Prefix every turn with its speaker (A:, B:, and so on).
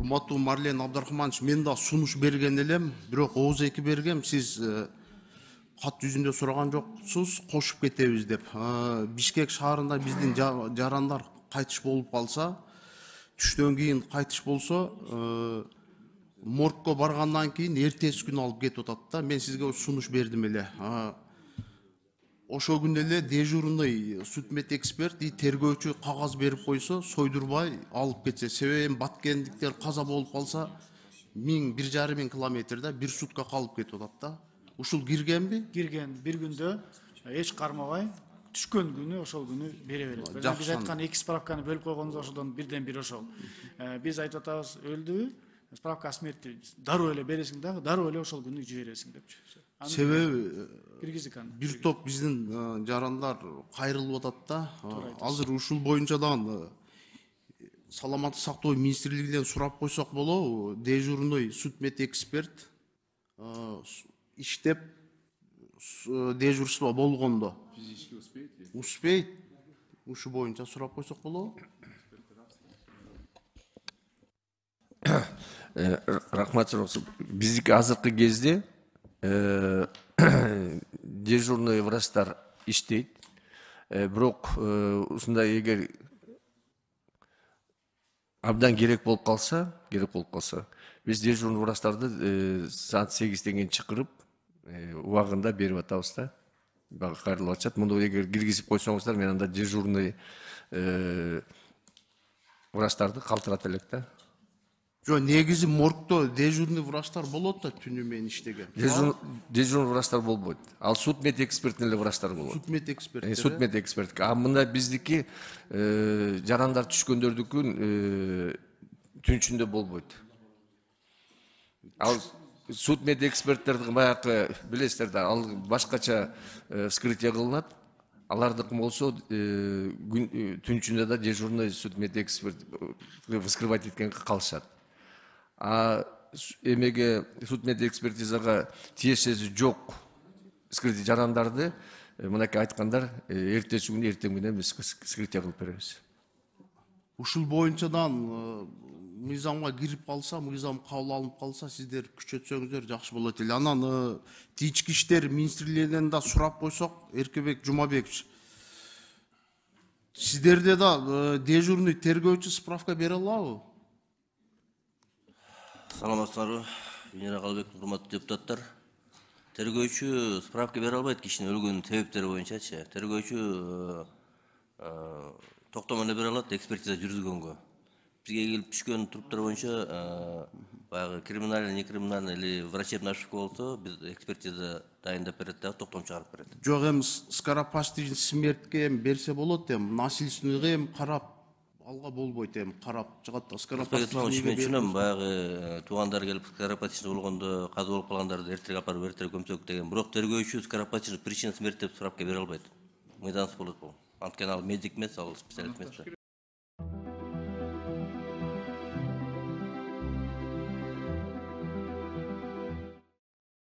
A: Урматтуу Марлен Абдрахманович, мен да сунуш берген элем, бирок ооз эки бергем. Сиз кат жүзүндө сураган жоксуз, кошуп кетебиз деп. Бишкек шаарында биздин жарандар кайтыш болуп калса, түштөн кийин кайтыш болсо, моргко баргандан кийин эртеси күнү алып кетип атат да. Мен сизге сунуш бердим эле. Ошол күнү эле дежурный судмед эксперт и тергөөчү кагаз берип койсо, сойдурбай алып кетсе. Себеби баткендиктер каза болуп калса, 1,5 километрде бир сутка калып кетип атат да. Ушул киргенби?
B: Кирген бир күндө эч кармабай түшкөн күнү ошол күнү бере берет. Биз айткан эки справканы бөлүп койгонбуз, ошодон бирден бир ошол. Биз айтып атабыз, өлдүбү? Справка о смерти дароо эле бересиң дагы, дароо эле ошол күнү жибересиң депчи.
A: Себеби бир топ биздин жарандар кайрылып атат да. Азыр ушул боюнчадан Саламаттык сактоо министрлигинен сурап койсок болобу? Дежурный судмед эксперт иштеп дежурство болгондо успейт. Ушу боюнча сурап койсок болобу?
C: Рахмат суроо. Биздики азыркы кезде дежурный врачтар иштейт. Бирок ушундай эгер абдан керек болуп калса, биз дежурный врачтарды саат 8-тен кийин чакырып, убагында берип атабыз да. Бага кайрылып атышат. Мунду эгер киргизип койсоңуздар, мен анда дежурный врачтарды калтырат элек да.
A: Жо, негизи моргто дежурный врачтар болот да, түнү менен иштеген.
C: Дежурный врачтар болбойт. Ал судмед экспертин эле врачтар болот.
A: Судмед эксперт.
C: Судмед эксперт. А мында биздики жарандар түшкөндөрдүкүн түн ичинде болбойт. Ал судмед эксперттерди баягы билесиздер да, ал башкача вскрытие кылынат. Алардыкы болсо түн ичинде да дежурный судмед эксперт вскрывать эткенге калышат. А эмеге судмед экспертизага тиешеси жок вскрытие жарандарды мынакей айткандар эртеси күнү эртең менен биз вскрытие кылып беребиз.
A: Ушул боюнчадан мыйзамга кирип калса, мыйзам кабыл алынып калса, сиздер күчөтсөңүздөр жакшы болот эле. Анан ички иштер министрлигинен да сурап койсок, Эркебек Жумабекович, сиздерде да дежурный тергөөчү справка бере алабы?
D: Саламатсыздарбы, Венера Калыбеков, урматтуу депутаттар. Тергөөчү справка бере албайт кишинин өлгөнүнүн себептери боюнча. Тергөөчү токтом эле бере алат экспертиза жүргүзгөнгө. Бизге келип түшкөн туруптар боюнча баягы криминальный, некриминальный или врачебный ошибка болсо, биз экспертиза дайындап берет дагы токтом чыгарып берет.
A: Жок, эми скоропостижный смертке берсе болот, насильственныйга карап алга болбойт, карап чыгат да.
D: Скоропостижный мен түшүнөм, баягы туугандар келип скоропостижный болгондо каза болуп калгандарды эртерээк апарып эртерээк көмсөк деген. Бирок тергөөчү скоропостижный причина смерти деп справка бере албайт. Мыйдансыз болот бул. Анткени ал медик эмес, ал специалист эмес.